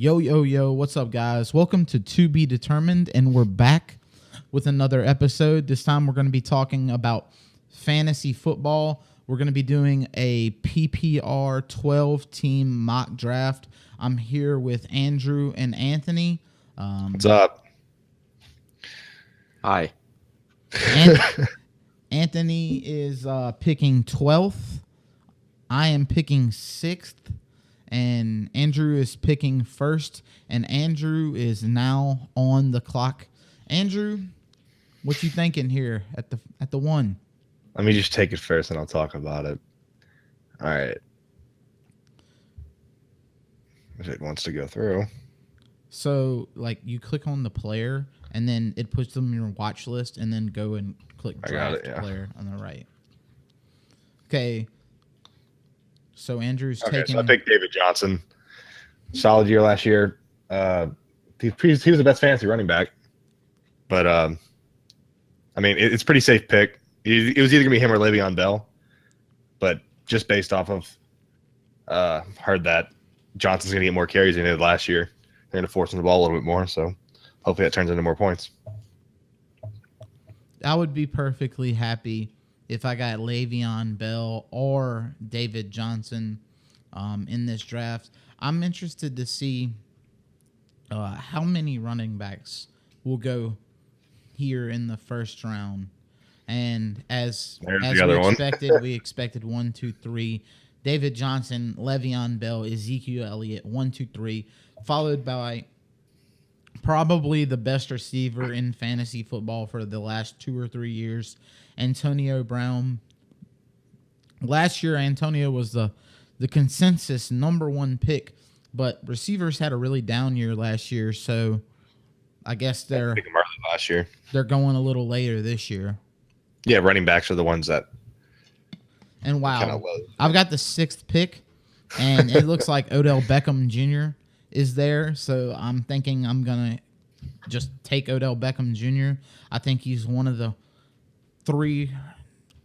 Yo, yo, yo, what's up, guys? Welcome to Be Determined, and we're back with another episode. This time we're going to be talking about fantasy football. We're going to be doing a PPR 12-team mock draft. I'm here with Andrew and Anthony. What's up? Hi. Anthony is picking 12th. I am picking 6th. And Andrew is picking first, and Andrew is now on the clock. Andrew, what you thinking here at the one? Let me just take it first, and I'll talk about it. All right. If it wants to go through. So, like, you click on the player, and then it puts them in your watch list, and then go and click draft player on the right. Okay. So Andrew's taking. So I picked David Johnson. Solid year last year. He was the best fantasy running back. But I mean, it's a pretty safe pick. It was either gonna be him or Le'Veon Bell. But just based off of heard that Johnson's gonna get more carries than he did last year. They're gonna force him the ball a little bit more. So hopefully that turns into more points. I would be perfectly happy if I got Le'Veon Bell or David Johnson in this draft. I'm interested to see how many running backs will go here in the first round. And as we expected 1, 2, 3. David Johnson, Le'Veon Bell, Ezekiel Elliott, 1, 2, 3, followed by probably the best receiver in fantasy football for the last 2 or 3 years, Antonio Brown. Last year, Antonio was the consensus number one pick, but receivers had a really down year last year, so I guess they're last year. They're going a little later this year. Yeah, running backs are the ones that. And wow, I've got the 6th pick, and it looks like Odell Beckham Jr. is there, so I'm thinking I'm gonna just take Odell Beckham Jr. I think he's one of the 3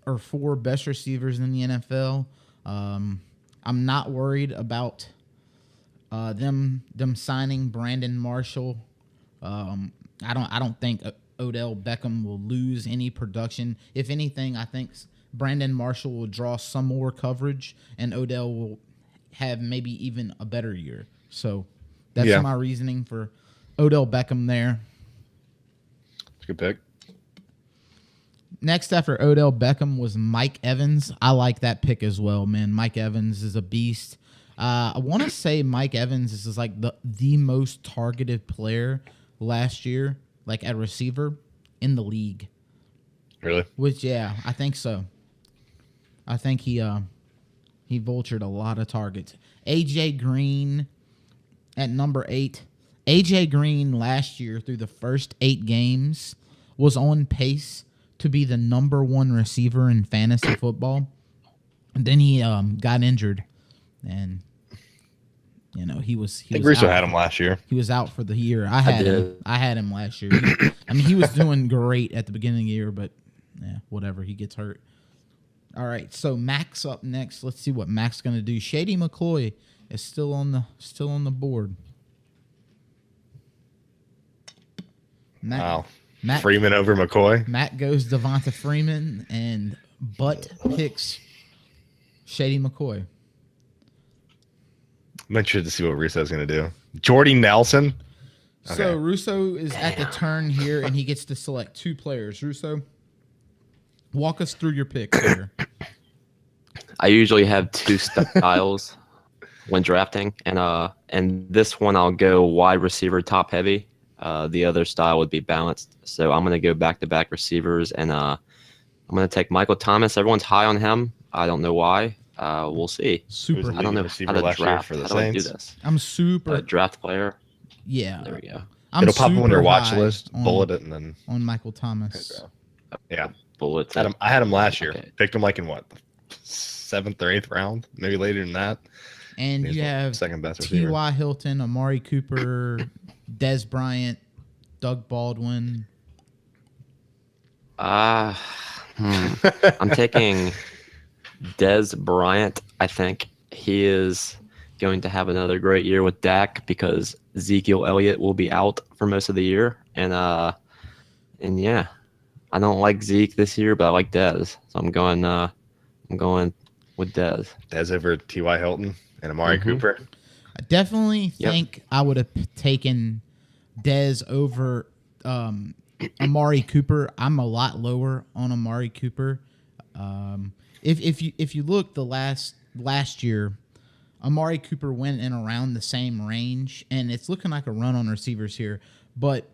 or 4 best receivers in the NFL. I'm not worried about them signing Brandon Marshall. I don't think Odell Beckham will lose any production. If anything, I think Brandon Marshall will draw some more coverage, and Odell will have maybe even a better year. So that's my reasoning for Odell Beckham there. It's a good pick. Next after Odell Beckham was Mike Evans. I like that pick as well, man. Mike Evans is a beast. I want to say Mike Evans is like the most targeted player last year, like at receiver in the league. Really? Which, yeah, I think so. I think he vultured a lot of targets. AJ Green at number 8. AJ Green last year through the first 8 games was on pace to be the number 1 receiver in fantasy football. And then he got injured, and he was. I think Russo had him last year. He was out for the year. I had him last year. He was doing great at the beginning of the year, but whatever. He gets hurt. All right, so Max up next. Let's see what Max is going to do. Shady McCoy is still on the board. Wow. Freeman over McCoy. Matt goes Devonta Freeman, and Butt picks Shady McCoy. I'm interested to see what Russo's going to do. Jordy Nelson. Okay. So Russo is at the turn here, and he gets to select 2 players. Russo, walk us through your picks here. I usually have 2 styles when drafting, and this one I'll go wide receiver top heavy. The other style would be balanced. So I'm going to go back-to-back receivers, and I'm going to take Michael Thomas. Everyone's high on him. I don't know why. We'll see. Super. I don't know how to draft. For the how do I do Saints. this? I'm super. Draft player. Yeah. There we go. It'll pop up on your watch list, bullet it, and then. On Michael Thomas. Yeah. Bullet. I had him last year. Okay. Picked him like in what? 7th or 8th round? Maybe later than that. And you have second best receiver. T.Y. Hilton, Amari Cooper, Dez Bryant, Doug Baldwin. I'm taking Dez Bryant. I think he is going to have another great year with Dak because Ezekiel Elliott will be out for most of the year, and yeah, I don't like Zeke this year, but I like Dez, so I'm going with Dez. Dez over T.Y. Hilton and Amari Cooper. I definitely think I would have taken Dez over Amari Cooper. I'm a lot lower on Amari Cooper. If you look the last year, Amari Cooper went in around the same range, and it's looking like a run on receivers here. But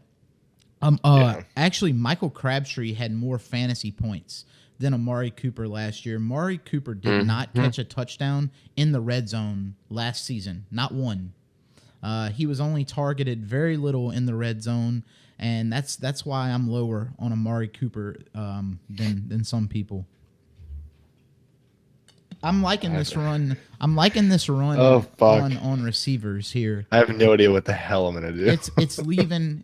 actually, Michael Crabtree had more fantasy points than Amari Cooper last year. Amari Cooper did not catch a touchdown in the red zone last season, not one. He was only targeted very little in the red zone, and that's why I'm lower on Amari Cooper than some people. I'm liking this run. Oh, fuck. on receivers here. I have no idea what the hell I'm gonna do. It's leaving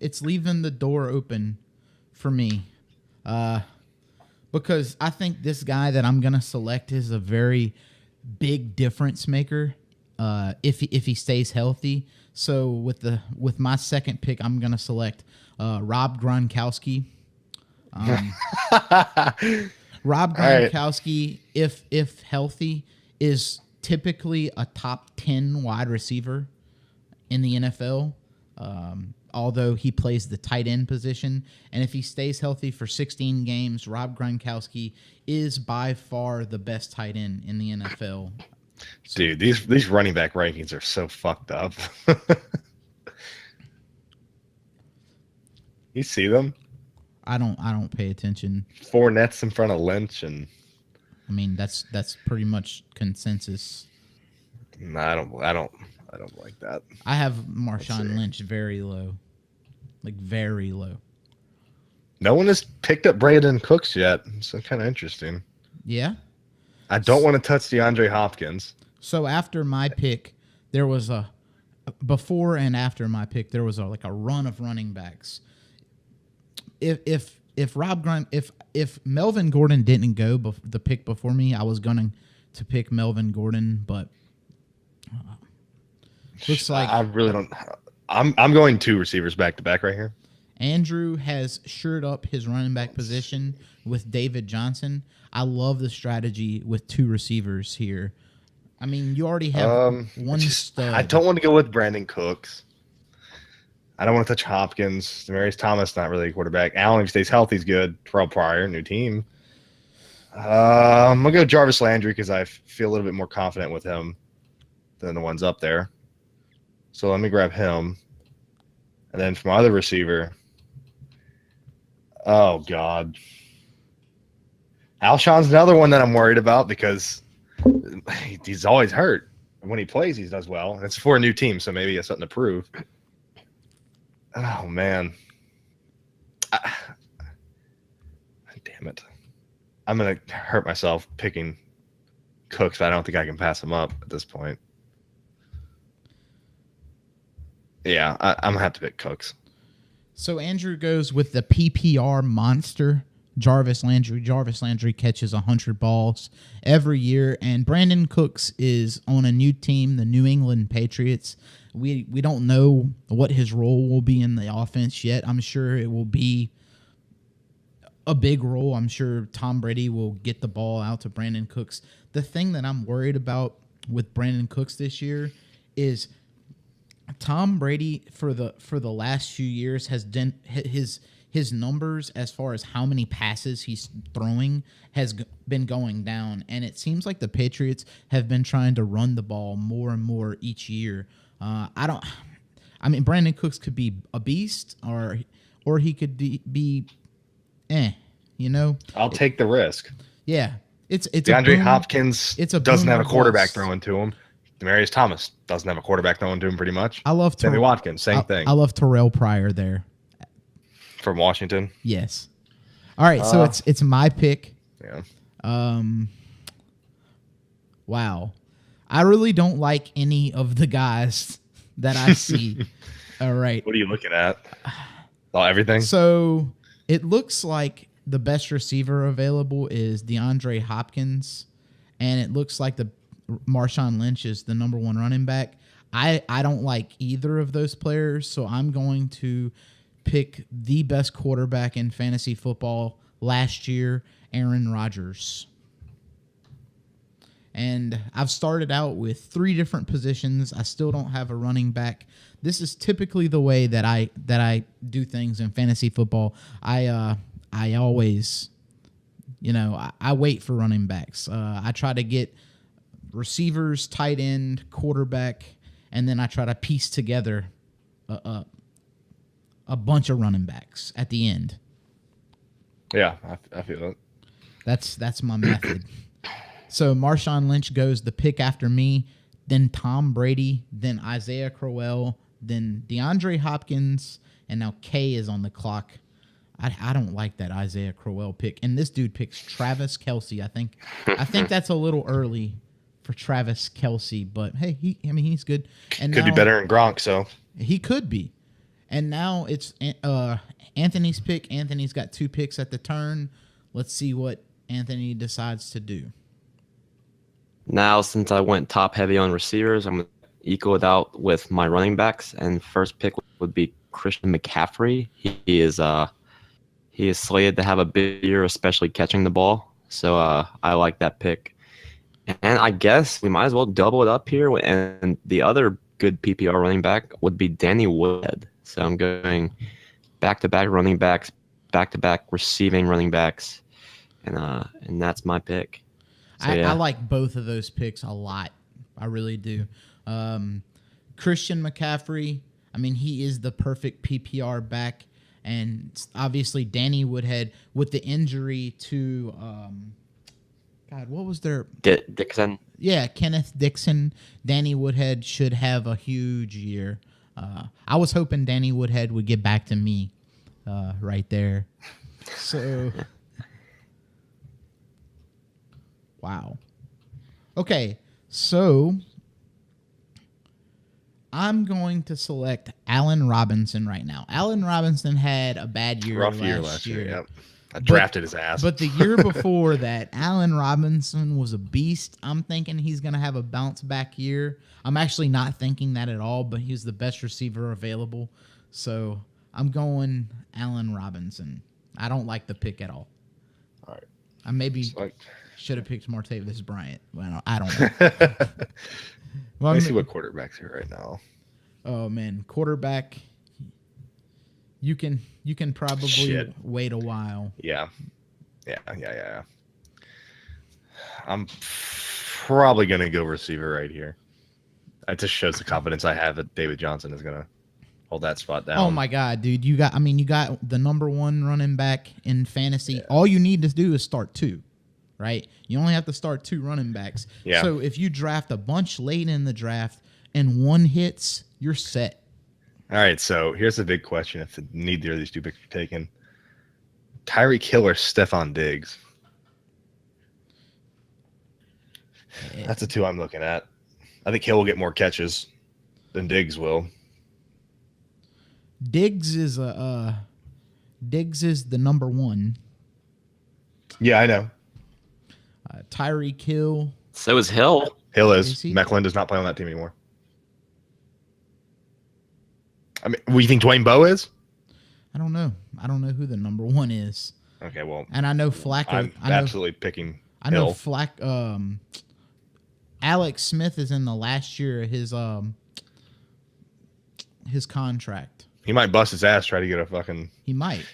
the door open for me, because I think this guy that I'm gonna select is a very big difference maker. If he stays healthy. So with my second pick, I'm gonna select Rob Gronkowski. Rob Gronkowski, if healthy, is typically a top 10 wide receiver in the NFL, although he plays the tight end position. And if he stays healthy for 16 games, Rob Gronkowski is by far the best tight end in the NFL. Dude, these running back rankings are so fucked up. You see them? I don't pay attention. Fournette's in front of Lynch, and I mean that's pretty much consensus. No, I don't like that. I have Marshawn Lynch very low, like very low. No one has picked up Brandon Cooks yet, so kind of interesting. Yeah, I don't want to touch DeAndre Hopkins. So after my pick, there was before and after my pick, there was like a run of running backs. If Melvin Gordon didn't go the pick before me, I was going to pick Melvin Gordon, but looks like I really don't. I'm going 2 receivers back to back right here. Andrew has shored up his running back position with David Johnson. I love the strategy with 2 receivers here. I mean, you already have one stud. I don't want to go with Brandon Cooks. I don't want to touch Hopkins. Demaryius Thomas, not really a quarterback. Allen, if he stays healthy, is good. Terrell Pryor, new team. I'm going to go Jarvis Landry because I feel a little bit more confident with him than the ones up there. So let me grab him. And then for my other receiver, oh, God. Alshon's another one that I'm worried about because he's always hurt. When he plays, he does well. It's for a new team, so maybe he has something to prove. Oh, man. Damn it. I'm going to hurt myself picking Cooks, but I don't think I can pass him up at this point. Yeah, I'm going to have to pick Cooks. So Andrew goes with the PPR monster, Jarvis Landry. Jarvis Landry catches 100 balls every year, and Brandon Cooks is on a new team, the New England Patriots. We don't know what his role will be in the offense yet. I'm sure it will be a big role. I'm sure Tom Brady will get the ball out to Brandon Cooks. The thing that I'm worried about with Brandon Cooks this year is Tom Brady for the last few years has done his numbers as far as how many passes he's throwing has been going down, and it seems like the Patriots have been trying to run the ball more and more each year. I mean, Brandon Cooks could be a beast, or he could be, you know. I'll take the risk. Yeah, it's DeAndre Hopkins doesn't have a quarterback bust. throwing to him. Demaryius Thomas doesn't have a quarterback throwing to him pretty much. I love Sammy Watkins, same thing. I love Terrell Pryor there. From Washington. Yes. All right, so it's my pick. Yeah. Wow. I really don't like any of the guys that I see. All right. What are you looking at? Oh, everything? So it looks like the best receiver available is DeAndre Hopkins, and it looks like the Marshawn Lynch is the number one running back. I don't like either of those players, so I'm going to pick the best quarterback in fantasy football last year, Aaron Rodgers. And I've started out with 3 different positions. I still don't have a running back. This is typically the way that I do things in fantasy football. I always, I wait for running backs. I try to get receivers, tight end, quarterback, and then I try to piece together a bunch of running backs at the end. Yeah, I feel it. That's my method. So Marshawn Lynch goes the pick after me, then Tom Brady, then Isaiah Crowell, then DeAndre Hopkins, and now Kay is on the clock. I don't like that Isaiah Crowell pick, and this dude picks Travis Kelce. I think that's a little early for Travis Kelce, but hey, he's good. And could be better than Gronk, so he could be. And now it's Anthony's pick. Anthony's got 2 picks at the turn. Let's see what Anthony decides to do. Now, since I went top heavy on receivers, I'm going to equal it out with my running backs. And first pick would be Christian McCaffrey. He is slated to have a big year, especially catching the ball. So I like that pick. And I guess we might as well double it up here. And the other good PPR running back would be Danny Wood. So I'm going back-to-back running backs, back-to-back receiving running backs, and that's my pick. So, I like both of those picks a lot. I really do. Christian McCaffrey, he is the perfect PPR back. And obviously Danny Woodhead with the injury to, what was their... Dixon. Yeah, Kenneth Dixon. Danny Woodhead should have a huge year. I was hoping Danny Woodhead would get back to me right there. So... Wow. Okay, so I'm going to select Allen Robinson right now. Allen Robinson had a bad year last year. Yep. I drafted his ass. But the year before that, Allen Robinson was a beast. I'm thinking he's going to have a bounce back year. I'm actually not thinking that at all, but he's the best receiver available. So I'm going Allen Robinson. I don't like the pick at all. All right. I maybe should have picked Martavis Bryant. Well, I don't know. Let me see what quarterback's here right now. Oh man, quarterback. You can probably wait a while. Yeah. I'm probably gonna go receiver right here. That just shows the confidence I have that David Johnson is gonna hold that spot down. Oh my God, dude! You got the number 1 running back in fantasy. Yeah. All you need to do is start 2. Right? You only have to start 2 running backs. Yeah. So if you draft a bunch late in the draft and 1 hits, you're set. All right, so here's the big question if neither of these 2 picks are taken. Tyreek Hill or Stephon Diggs? That's the 2 I'm looking at. I think Hill will get more catches than Diggs will. Diggs is the number 1. Yeah, I know. Tyreek Hill. So is Hill. Hill is. Mecklin does not play on that team anymore. What do you think Dwayne Bowe is? I don't know. I don't know who the number 1 is. Okay, well. And I know Flacco. I'm absolutely picking I know Hill. Alex Smith is in the last year of his contract. He might bust his ass, try to get a fucking... He might.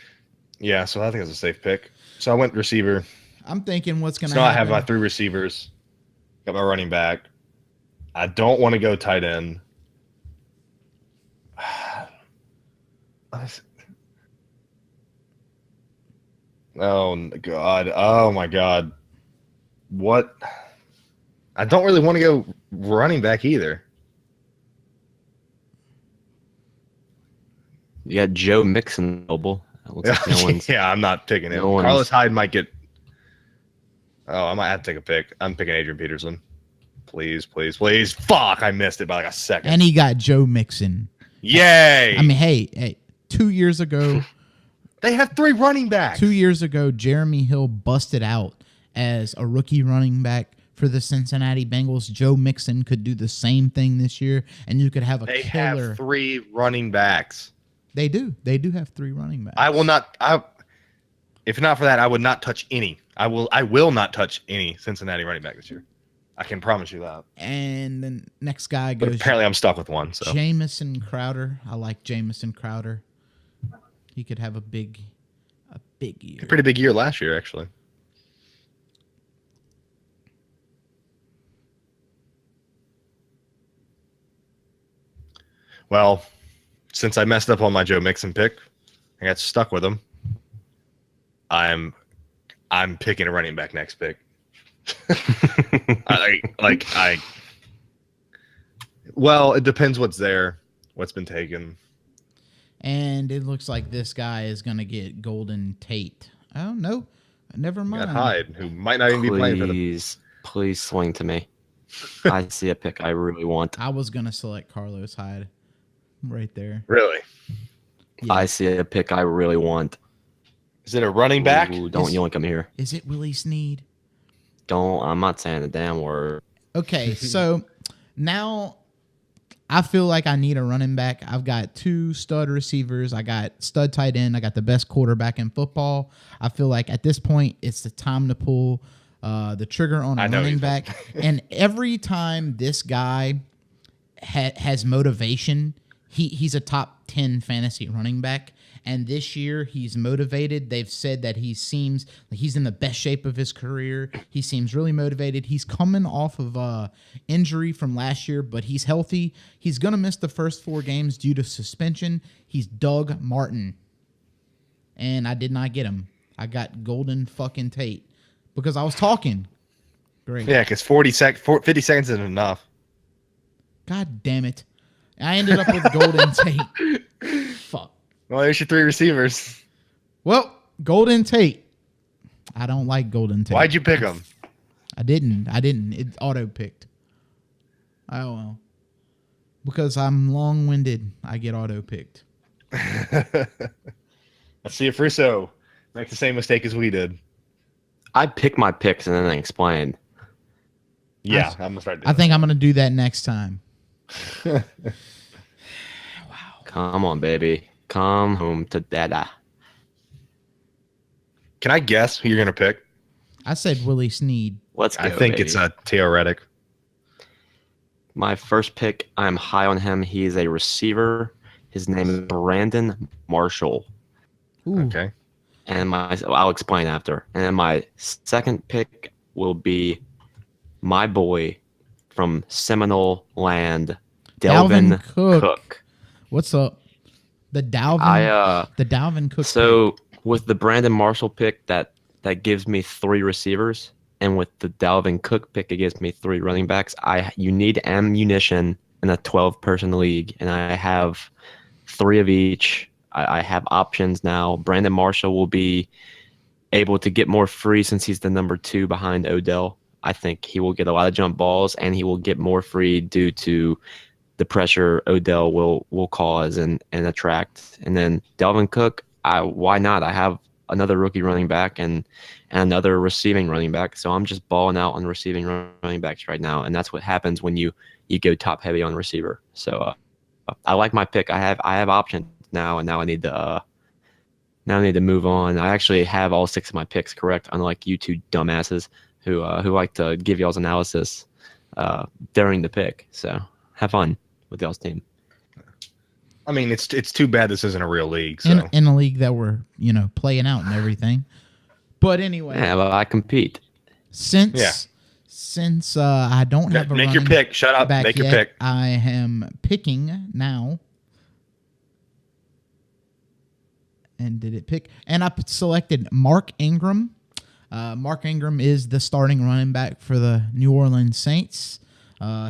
Yeah, so I think it's a safe pick. So I went receiver. I'm thinking what's going to happen. happen. I have my 3 receivers. Got my running back. I don't want to go tight end. Oh, God. Oh, my God. What? I don't really want to go running back either. You got Joe Mixon mobile. Yeah, I'm not picking him. Carlos Hyde might get... Oh, I might have to take a pick. I'm picking Adrian Peterson. Please, please, please. Fuck, I missed it by like a second. And he got Joe Mixon. Yay! Hey, 2 years ago... They have 3 running backs. 2 years ago, Jeremy Hill busted out as a rookie running back for the Cincinnati Bengals. Joe Mixon could do the same thing this year, and you could have a They killer. have 3 running backs. They do. They do have 3 running backs. I will not. If not for that, I would not touch any. I will not touch any Cincinnati running back this year. I can promise you that. And the next guy But goes. apparently, I'm stuck with one. So Jamison Crowder. I like Jamison Crowder. He could have a big year. a pretty big year last year, actually. Well, since I messed up on my Joe Mixon pick, I got stuck with him. I'm picking a running back next pick. Well, it depends what's there, what's been taken. And it looks like this guy is going to get Golden Tate. Oh, no. Never You mind. got Hyde, who might not even be playing for them. Please swing to me. I see a pick I really want. I was going to select Carlos Hyde right there. Really? Yeah. I see a pick I really want. Is it a running back? Ooh, don't yoink him here. Is it Willie Snead? I'm not saying a damn word. Okay, so now I feel like I need a running back. I've got 2 stud receivers. I got stud tight end. I got the best quarterback in football. I feel like at this point, it's the time to pull the trigger on a running back. And every time this guy has motivation, he's a top 10 fantasy running back. And this year he's motivated. They've said that he seems like he's in the best shape of his career. He seems really motivated. He's coming off of injury from last year, but he's healthy. He's going to miss the first 4 games due to suspension. He's Doug Martin. And I did not get him. I got Golden fucking Tate because I was talking. Great. Yeah, because 50 seconds isn't enough. God damn it. I ended up with Golden Tate. Fuck. Well, there's your 3 receivers. Well, Golden Tate. I don't like Golden Tate. Why'd you pick him? I didn't. It auto-picked. Oh, well. Because I'm long-winded, I get auto-picked. Let's see if Russo makes the same mistake as we did. I pick my picks and then I explain. Yeah, I'm going to start doing I think I'm going to do that next time. that. Come on, baby. Come home to dada. Can I guess who you're going to pick? I said Willie Snead. Let's go, I think baby. it's Theo Reddick. My first pick, I'm high on him. He is a receiver. His name is Brandon Marshall. Ooh. Okay. And I'll explain after. And then my second pick will be my boy from Seminole Land, Delvin Cook. What's up? The Dalvin Cook. So with the Brandon Marshall pick, that gives me 3 receivers, and with the Dalvin Cook pick, it gives me 3 running backs. You need ammunition in a 12-person league, and I have 3 of each. I have options now. Brandon Marshall will be able to get more free since he's the number 2 behind Odell. I think he will get a lot of jump balls, and he will get more free due to the pressure Odell will cause and attract. And then Dalvin Cook, why not? I have another rookie running back and another receiving running back, so I'm just balling out on receiving running backs right now, and that's what happens when you go top heavy on receiver. So I like my pick. I have options now, and now I need to move on. I actually have all 6 of my picks correct, unlike you 2 dumbasses who like to give y'all's analysis during the pick. So have fun with y'all's team. I mean, it's too bad this isn't a real league. So. In a league that we're playing out and everything. But anyway, Yeah, but I compete. since I don't have a Make your running pick. Shut up. back Make your yet, pick. I am picking now. And did it pick? And I selected Mark Ingram. Mark Ingram is the starting running back for the New Orleans Saints.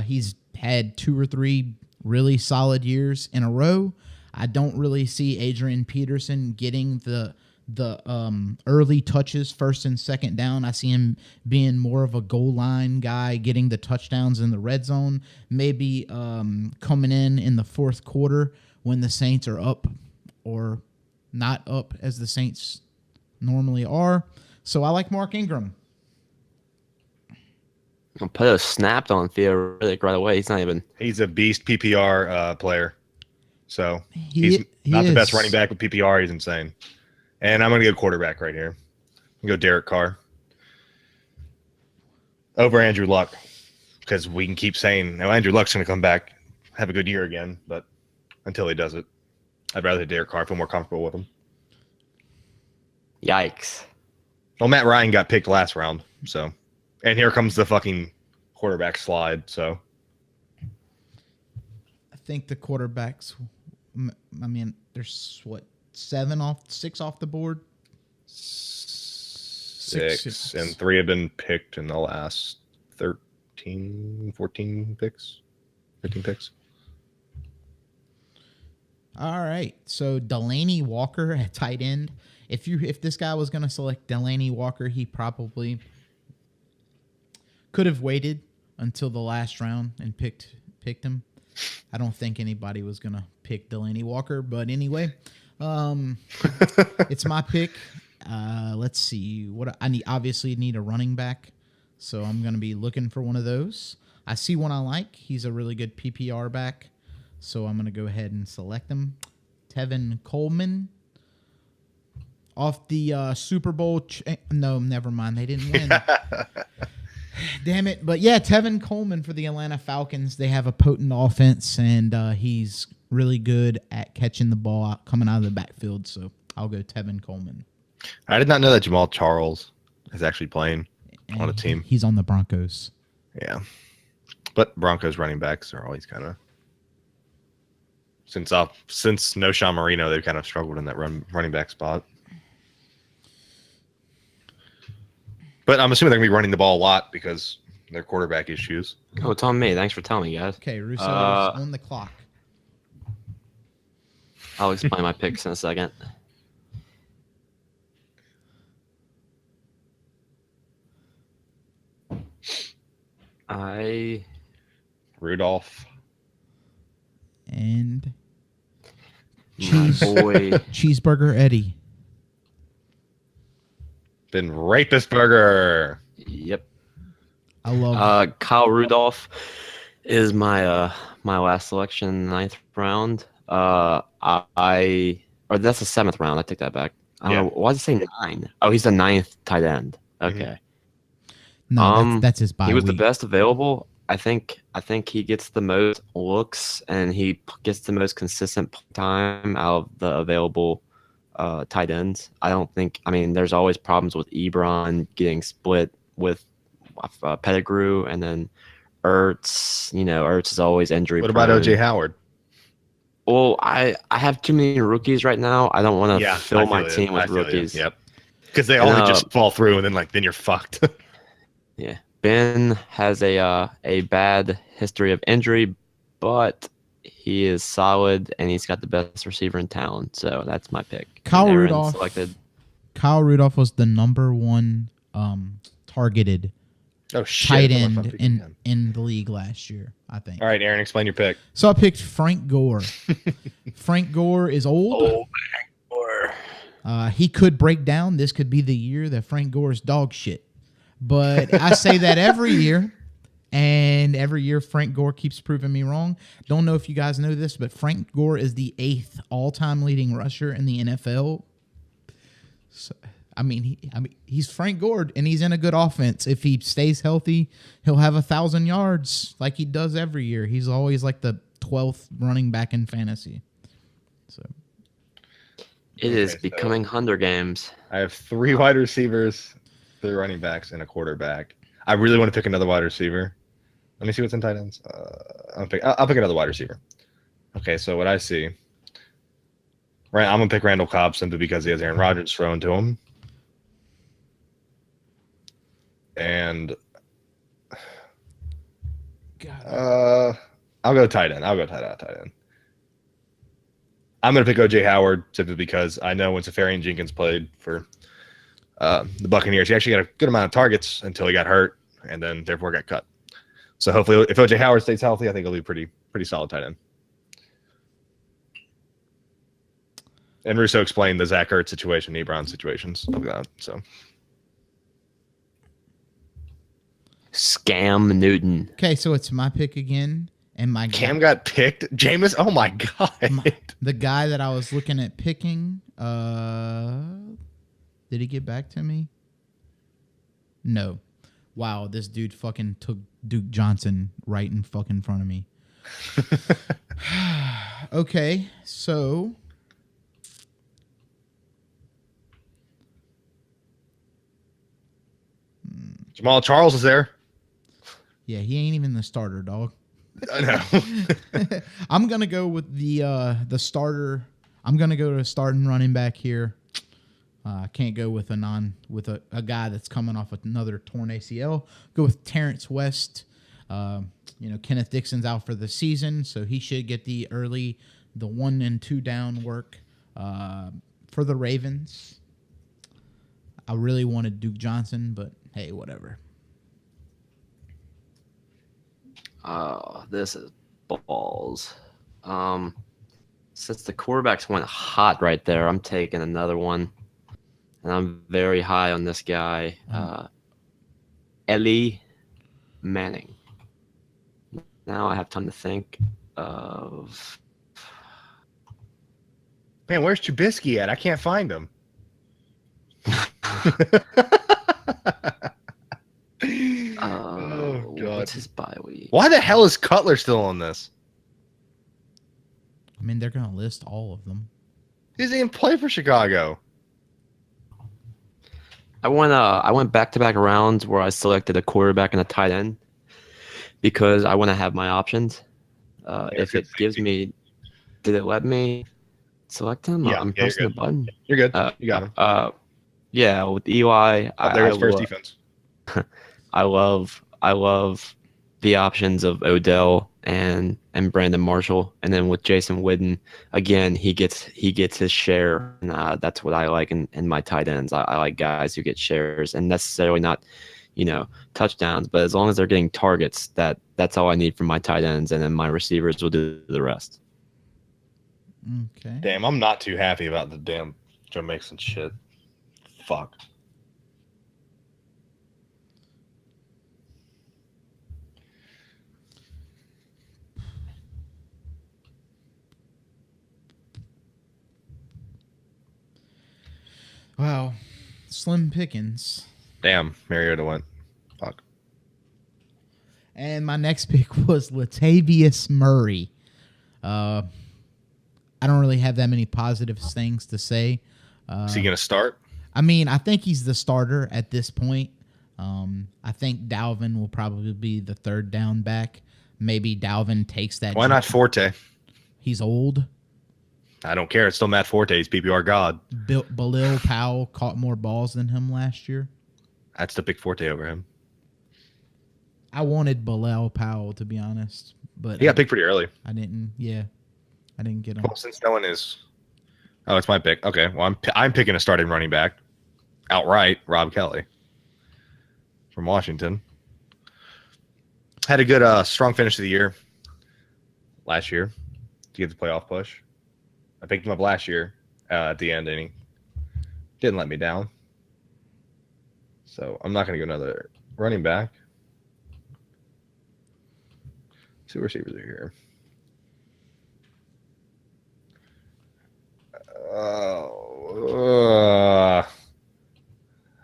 He's had 2 or 3 really solid years in a row. I don't really see Adrian Peterson getting the early touches, first and second down. I see him being more of a goal line guy, getting the touchdowns in the red zone, maybe coming in the fourth quarter when the Saints are up or not up as the Saints normally are. So I like Mark Ingram. Poteau snapped on Theoretic right away. He's not even. He's a beast PPR player. So He he's not the best is. running back with PPR. He's insane. And I'm going to go quarterback right here. I'm going to go Derek Carr over Andrew Luck because we can keep saying, no, Andrew Luck's going to come back, have a good year again. But until he does it, I'd rather Derek Carr. Feel more comfortable with him. Yikes. Well, Matt Ryan got picked last round. So, and here comes the fucking quarterback slide. So, I think the quarterbacks. I mean, there's what 6 off the board. 6 and 3 have been picked in the last 13, 14 picks, 15 picks. All right, so Delaney Walker at tight end. If this guy was going to select Delaney Walker, he probably could have waited until the last round and picked him. I don't think anybody was going to pick Delaney Walker, but anyway, it's my pick. Let's see what I need. Obviously, need a running back, so I'm going to be looking for one of those. I see one I like. He's a really good PPR back, so I'm going to go ahead and select him. Tevin Coleman off the Super Bowl. No, never mind. They didn't win. Damn it. But yeah, Tevin Coleman for the Atlanta Falcons. They have a potent offense, and he's really good at catching the ball coming out of the backfield. So I'll go Tevin Coleman. I did not know that Jamal Charles is actually playing And on a team. He's on the Broncos. Yeah. But Broncos running backs are always kind of since no Sean Marino, they've kind of struggled in that running back spot. But I'm assuming they're going to be running the ball a lot because their quarterback issues. Oh, it's on me. Thanks for telling me, guys. Okay, Russo's on the clock. I'll explain my picks in a second. Rudolph. And My boy. Cheeseburger Eddie. Been Rapist Burger. Yep. I love Kyle Rudolph is my my last selection in the 9th round. Or that's the 7th round. I take that back. I don't know. Why does it say 9? Oh, he's the 9th tight end. Okay. No, that's his bye He was week. the best available. I think he gets the most looks and he gets the most consistent time out of the available tight ends. I mean, there's always problems with Ebron getting split with Pettigrew, and then Ertz. Ertz is always injury. What about prone. OJ Howard? Well, I have too many rookies right now. I don't want to fill my I feel team you. with rookies. Yep. Because they only just fall through, and then you're fucked. Yeah. Ben has a bad history of injury, but he is solid and he's got the best receiver in town. So that's my pick. Kyle Aaron Rudolph. selected. Kyle Rudolph was the number one targeted tight end in the league last year, I think. All right, Aaron, explain your pick. So I picked Frank Gore. Frank Gore is old. Oh, Gore. He could break down. This could be the year that Frank Gore is dog shit. But I say that every year, and every year Frank Gore keeps proving me wrong. Don't know if you guys know this, but Frank Gore is the 8th all-time leading rusher in the NFL. So, he's Frank Gore, and he's in a good offense. If he stays healthy, he'll have 1,000 yards like he does every year. He's always like the 12th running back in fantasy. So It is becoming Hunger Games. I have 3 wide receivers, 3 running backs, and a quarterback. I really want to pick another wide receiver. Let me see what's in tight ends. I'll pick another wide receiver. Okay, so what I see. Right, I'm gonna pick Randall Cobb simply because he has Aaron Rodgers thrown to him. And I'll go tight end. I'll go tight end. I'm gonna pick OJ Howard simply because I know when Safarian Jenkins played for the Buccaneers, he actually got a good amount of targets until he got hurt, and then therefore got cut. So hopefully, if OJ Howard stays healthy, I think he'll be pretty solid tight end. And Russo explained the Zach Ertz situation, Ebron situations of that. So Scam Newton. Okay, so it's my pick again, and my Cam got picked. Jameis. Oh my god. the guy that I was looking at picking. Did he get back to me? No. Wow, this dude fucking took Duke Johnson right in fucking front of me. Okay, so Jamal Charles is there. yeah, he ain't even the starter, dog. I know. I'm gonna go with the starter. I'm gonna go to a starting running back here. I can't go with a guy that's coming off another torn ACL. Go with Terrence West. Kenneth Dixon's out for the season, so he should get the 1 and 2 down work for the Ravens. I really wanted Duke Johnson, but hey, whatever. This is balls. Since the quarterbacks went hot right there, I'm taking another one. And I'm very high on this guy, Eli Manning. Now I have time to think of. Man, where's Trubisky at? I can't find him. Oh god! What's his bye week? Why the hell is Cutler still on this? I mean, they're gonna list all of them. He doesn't even play for Chicago. I went back-to-back rounds where I selected a quarterback and a tight end because I want to have my options. If it gives me, did it let me select him? Yeah, I'm pressing the button. You're good. You got him. Yeah, with Eli, There's first defense. I love the options of Odell and Brandon Marshall, and then with Jason Witten, again he gets his share, and that's what I like in my tight ends. I like guys who get shares, and necessarily not, touchdowns, but as long as they're getting targets, that's all I need from my tight ends, and then my receivers will do the rest. Okay. Damn, I'm not too happy about the damn Joe Mixon shit. Fuck. Wow, slim pickings. Damn, Mariota went. Fuck. And my next pick was Latavius Murray. I don't really have that many positive things to say. Is he gonna start? I mean, I think he's the starter at this point. I think Dalvin will probably be the third down back. Maybe Dalvin takes that. Why not Forte? He's old. I don't care. It's still Matt Forte. He's PPR god. Bilal Powell caught more balls than him last year. I'd still pick Forte over him. I wanted Bilal Powell, to be honest, but He got picked pretty early. I didn't. Yeah, I didn't get him. Well, since no one is. Oh, it's my pick. Okay, well, I'm picking a starting running back outright. Rob Kelly from Washington had a good, strong finish to the year last year to get the playoff push. I picked him up last year at the end, and he didn't let me down. So I'm not going to go another running back. See what receivers are here.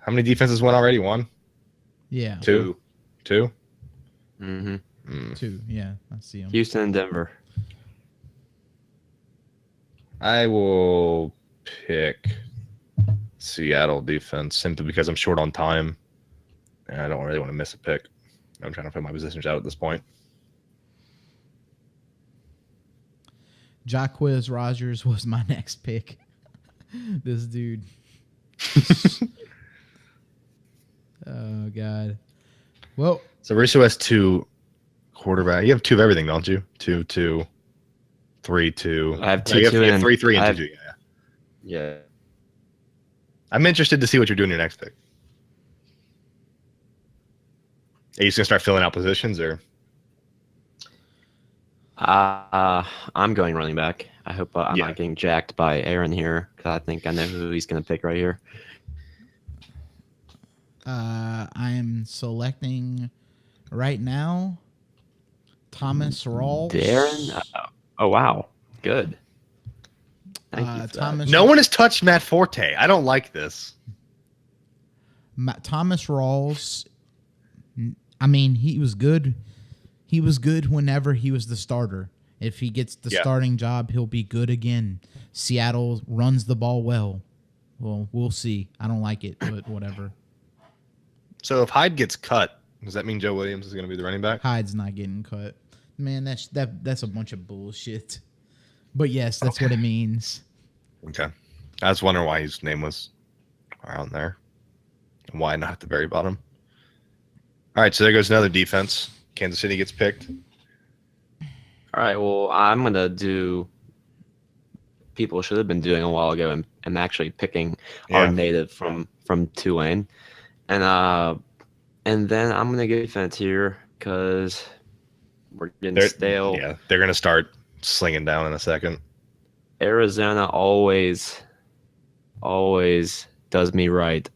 How many defenses went already? One? Yeah, Two? Mm-hmm. 2. Yeah, I see him. Houston and Denver. I will pick Seattle defense simply because I'm short on time and I don't really want to miss a pick. I'm trying to fill my positions out at this point. Jacquizz Rodgers was my next pick. This dude. Oh, God. Well, So Rizzo has 2 quarterback. You have 2 of everything, don't you? 2, 2, 3, 2. I have No, you have 2, and 3, 3, I and 2, have- 2. Yeah. Yeah. I'm interested to see what you're doing in your next pick. Are you just gonna start filling out positions, or I'm going running back. I hope I'm Yeah. not getting jacked by Aaron here, because I think I know who he's going to pick right here. I am selecting right now, Thomas Rawls. Darren. Oh wow, good. Thank you for Thomas. No one has touched Matt Forte. I don't like this. Thomas Rawls. I mean, he was good. He was good whenever he was the starter. If he gets the starting job, he'll be good again. Seattle runs the ball well. Well, we'll see. I don't like it, but whatever. So if Hyde gets cut, does that mean Joe Williams is going to be the running back? Hyde's not getting cut. Man, that's a bunch of bullshit. But yes, that's what it means. Okay. I was wondering why his name was around there. And why not at the very bottom. All right, so there goes another defense. Kansas City gets picked. All right, well, I'm going to do people should have been doing a while ago and actually picking our native from Tulane. And then I'm going to get defense here because we're getting stale. Yeah, they're going to start slinging down in a second. Arizona always does me right.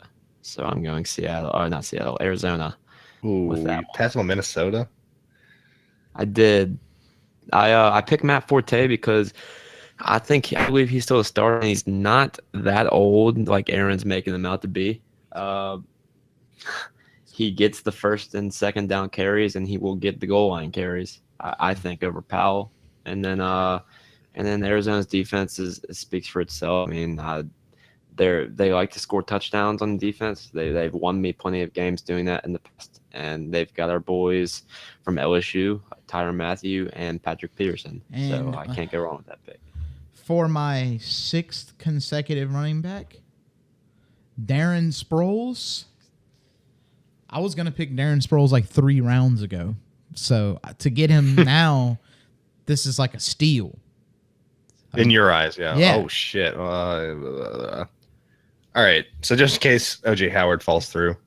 So I'm going Seattle. Or not Seattle, Arizona. Ooh, with that pass on Minnesota? I did. I picked Matt Forte because I believe he's still a starter and he's not that old like Aaron's making him out to be. He gets the first and second down carries and he will get the goal line carries. I think over Powell. And then Arizona's defense speaks for itself. I mean, they like to score touchdowns on defense. They've won me plenty of games doing that in the past, and they've got our boys from LSU, Tyrann Mathieu and Patrick Peterson. And, so I can't go wrong with that pick. For my 6th consecutive running back, Darren Sproles. I was gonna pick Darren Sproles like 3 rounds ago, so to get him now, this is like a steal. In your eyes, yeah. Yeah. Oh, shit. All right, so just in case O.J. Howard falls through,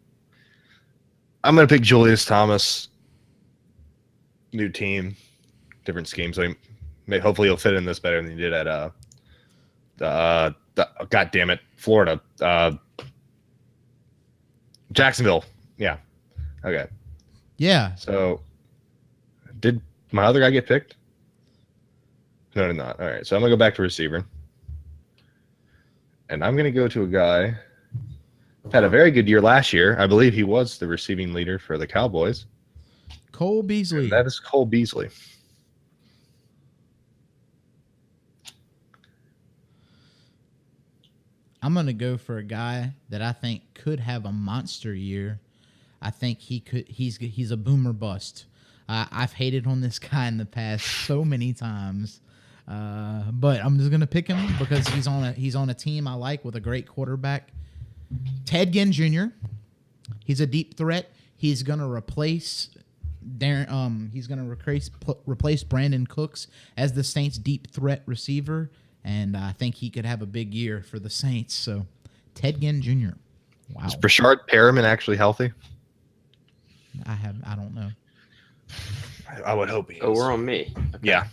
I'm going to pick Julius Thomas. New team, different scheme. So hopefully he'll fit in this better than he did at God damn it, Florida. Jacksonville. Yeah. Okay. Yeah. So did my other guy get picked? No, did not. All right, so I'm going to go back to receiver. And I'm going to go to a guy who had a very good year last year. I believe he was the receiving leader for the Cowboys. Cole Beasley. And that is Cole Beasley. I'm going to go for a guy that I think could have a monster year. I think he could. He's a boomer bust. I've hated on this guy in the past so many times. But I'm just gonna pick him because he's on a team I like with a great quarterback. Ted Ginn Jr. He's a deep threat. He's gonna replace He's gonna replace Brandon Cooks as the Saints' deep threat receiver, and I think he could have a big year for the Saints. So, Ted Ginn Jr. Wow. Is Brashard Perriman actually healthy? I don't know. I would hope he is. Oh, we're on me. Okay. Yeah.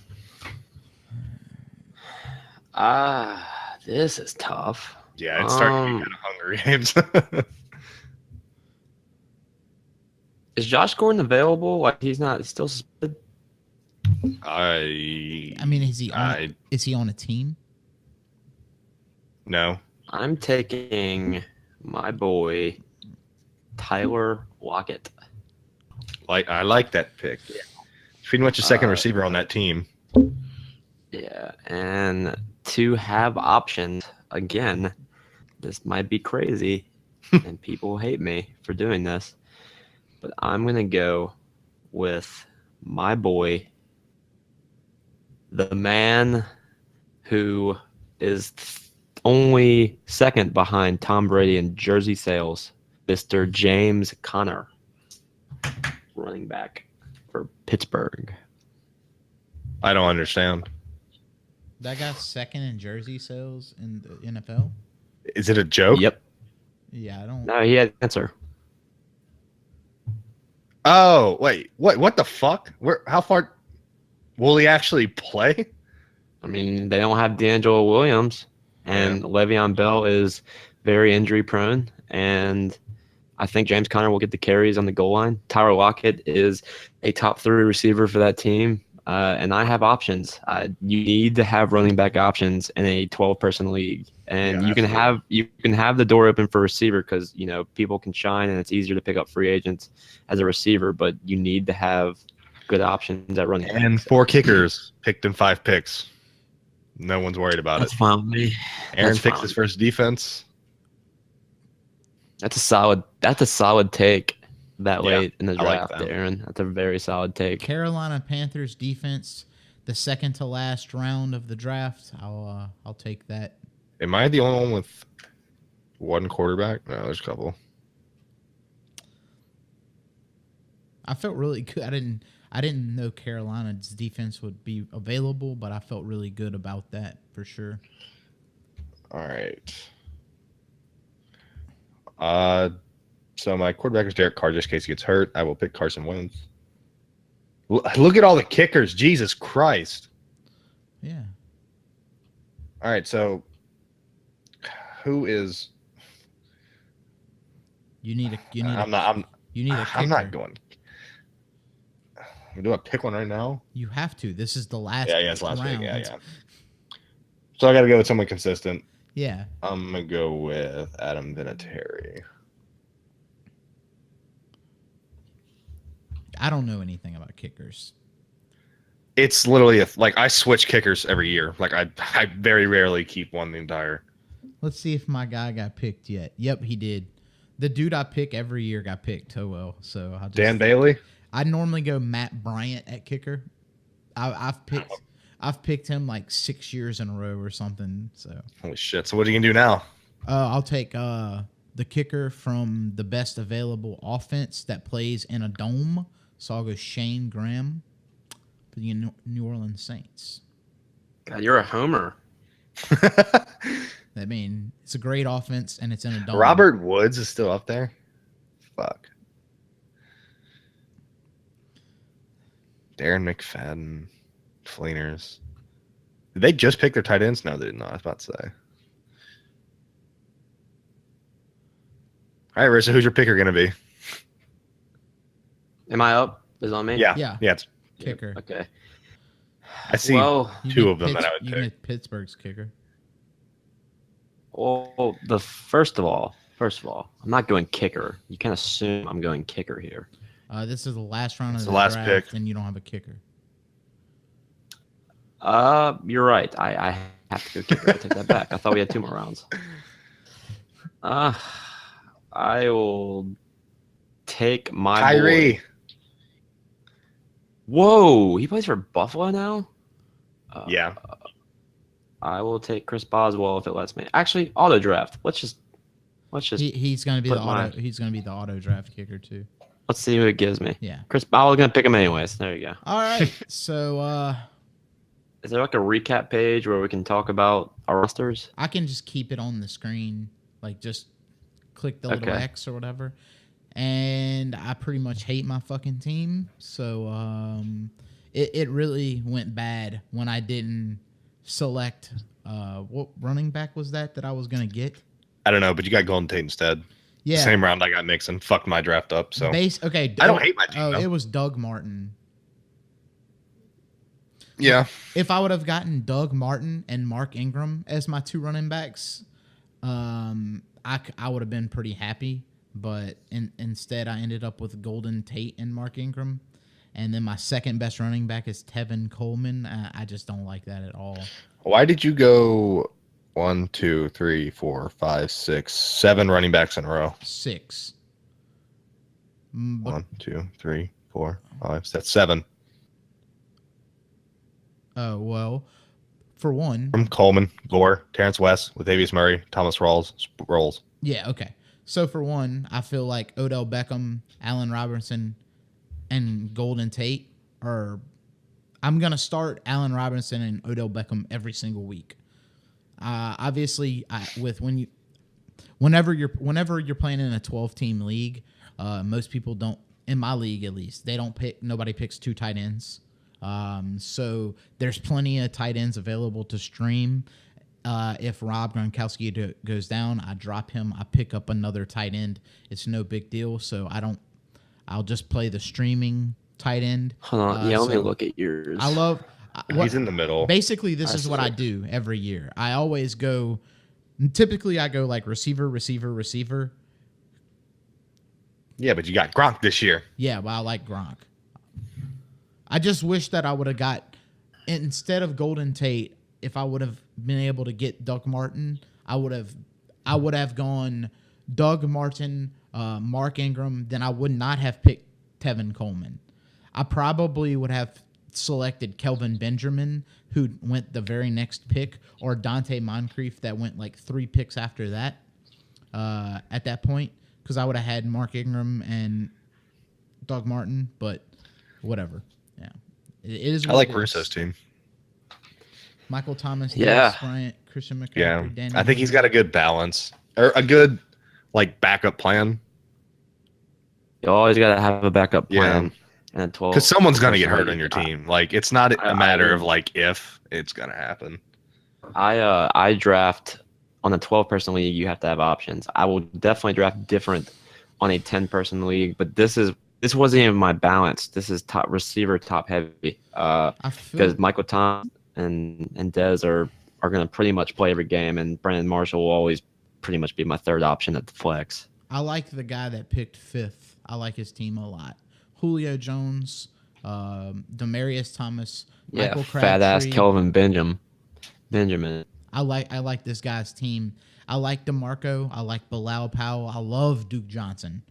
This is tough. Yeah, it's starting to be kind of Hunger Games. Is Josh Gordon available? Like he's still suspended? I mean, is he on a team? No. I'm taking my boy Tyler Lockett. I like that pick. Yeah. Pretty much a second receiver on that team. Yeah, and to have options again, this might be crazy, and people hate me for doing this, but I'm gonna go with my boy, the man who is only second behind Tom Brady in jersey sales, Mr. James Conner, running back for Pittsburgh. I don't understand. That guy's second in jersey sales in the NFL? Is it a joke? Yep. Yeah, I don't. No, he had an answer. Oh, wait. What the fuck? How far will he actually play? I mean, they don't have D'Angelo Williams, and Le'Veon Bell is very injury prone, and I think James Conner will get the carries on the goal line. Tyler Lockett is a top 3 receiver for that team. And I have options. You need to have running back options in a 12-person league, and Yeah, you can have the door open for receiver because people can shine, and it's easier to pick up free agents as a receiver. But you need to have good options at running back. And 4 kickers picked in 5 picks. No one's worried about That's it. fine with me. Aaron That's picks fine. his first defense. That's a solid take that Yeah, late in the I like draft, that. Aaron. That's a very solid take. Carolina Panthers defense, the second to last round of the draft. I'll take that. Am I the only one with one quarterback? No, there's a couple. I felt really good. I didn't know Carolina's defense would be available, but I felt really good about that for sure. All right. So my quarterback is Derek Carr just in case he gets hurt. I will pick Carson Wentz. Look at all the kickers. Jesus Christ. Yeah. All right, so who is You need a kicker. I'm not going. Do I pick one right now? You have to. This is the last It's last round. week. Yeah. So I got to go with someone consistent. Yeah. I'm going to go with Adam Vinatieri. I don't know anything about kickers. It's literally I switch kickers every year. Like I very rarely keep one the entire. Let's see if my guy got picked yet. Yep, he did. The dude I pick every year got picked. Oh well. So I'll just, Dan Bailey? I normally go Matt Bryant at kicker. I've picked him like 6 years in a row or something. So Holy shit. So what are you going to do now? I'll take the kicker from the best available offense that plays in a dome. So I'll go Shane Graham for the New Orleans Saints. God, you're a homer. I mean, it's a great offense and it's in a dome. Robert Woods is still up there? Fuck. Darren McFadden, Fleeners. Did they just pick their tight ends? No, they did not. I was about to say. All right, Rissa, who's your picker going to be? Am I up? Is it on me? Yeah. It's, kicker. Okay. I see Well, two of them that I would You pick. get Pittsburgh's kicker. well, first of all, I'm not going kicker. You can assume I'm going kicker here. This is the last round of It's the the last draft, pick. and you don't have a kicker. You're right. I have to go kicker. I take that back. I thought we had 2 more rounds. I will take my Kyrie. boy. Whoa, he plays for Buffalo now? Yeah. I will take Chris Boswell if it lets me. Actually, auto draft. Let's just He's going to be put the mine. he's going to be the auto draft kicker too. let's see who it gives me. Yeah. I was gonna pick him anyways. There you go. All right. So Is there like a recap page where we can talk about our rosters? I can just keep it on the screen, like just click the little Okay. X or whatever. And I pretty much hate my fucking team. So it really went bad when I didn't select what running back was that I was gonna get. I don't know, but you got Golden Tate instead. Yeah. Same round I got Mixon. Fucked my draft up. So Okay. I don't hate my team, Oh, though. it was Doug Martin. yeah. If I would have gotten Doug Martin and Mark Ingram as my 2 running backs, I would have been pretty happy. But instead, I ended up with Golden Tate and Mark Ingram. And then my second best running back is Tevin Coleman. I just don't like that at all. Why did you go 1, 2, 3, 4, 5, 6, 7 running backs in a row? 6. 1, 2, 3, 4, 5. That's 7. Oh, well, for one. From Coleman, Gore, Terrence West, Latavius Murray, Thomas Rawls. Yeah, okay. So for one, I feel like Odell Beckham, Allen Robinson, and Golden Tate are. I'm gonna start Allen Robinson and Odell Beckham every single week. Obviously, whenever you're playing in a 12-team league, most people don't. In my league, at least, they don't pick. Nobody picks 2 tight ends. So there's plenty of tight ends available to stream. If Rob Gronkowski goes down, I drop him. I pick up another tight end. It's no big deal. So I'll just play the streaming tight end. Hold on. Let me look at yours. I love. He's in the middle. Basically, this is what I do every year. I always go. Typically, I go like receiver, receiver, receiver. Yeah, but you got Gronk this year. Yeah, but I like Gronk. I just wish that I would have got, instead of Golden Tate, if I would have been able to get Doug Martin, I would have gone Doug Martin, Mark Ingram. Then I would not have picked Tevin Coleman. I probably would have selected Kelvin Benjamin, who went the very next pick, or Dante Moncrief that went like 3 picks after that. At that point, because I would have had Mark Ingram and Doug Martin, but whatever. Yeah, it is. I like Russo's team. Michael Thomas, Dennis Bryant, Christian McCaffrey. Yeah, Danny I think he's got a good balance or a good like backup plan. You always got to have a backup plan. Yeah. And 12. Because someone's gonna get hurt on your team. Like it's not a matter of like if it's gonna happen. I draft on a 12-person league. You have to have options. I will definitely draft different on a 10-person league, but this wasn't even my balance. This is top receiver, top heavy. Because Michael Thomas and Dez are going to pretty much play every game, and Brandon Marshall will always pretty much be my third option at the flex. I like the guy that picked 5th. I like his team a lot. Julio Jones, Demaryius Thomas, Michael Crabtree. Fat ass Kelvin Benjamin. I like this guy's team. I like DeMarco. I like Bilal Powell. I love Duke Johnson.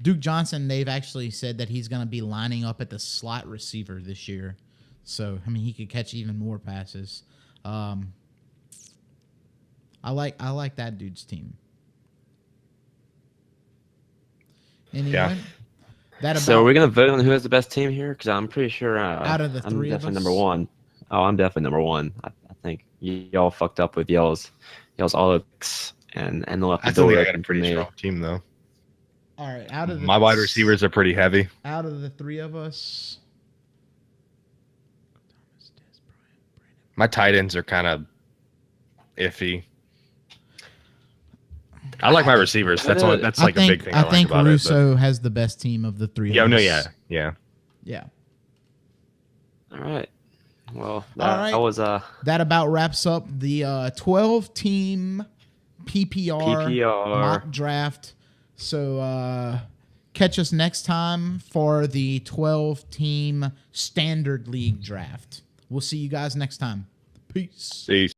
Duke Johnson, they've actually said that he's going to be lining up at the slot receiver this year. So, I mean, he could catch even more passes. I like that dude's team. Anyway, so are we going to vote on who has the best team here? Because I'm pretty sure out of the three of us, I'm definitely number one. Oh, I'm definitely number one. I think y'all fucked up with y'all's Alex and left the door. I got a pretty strong team though. All right, out of my wide receivers are pretty heavy. Out of the 3 of us, my tight ends are kind of iffy. I like my receivers. That's like a big thing I like about Russo has the best team of the 3 of us. Yeah. All right. Well, that about wraps up the 12-team PPR mock draft. So catch us next time for the 12-team standard league draft. We'll see you guys next time. Peace.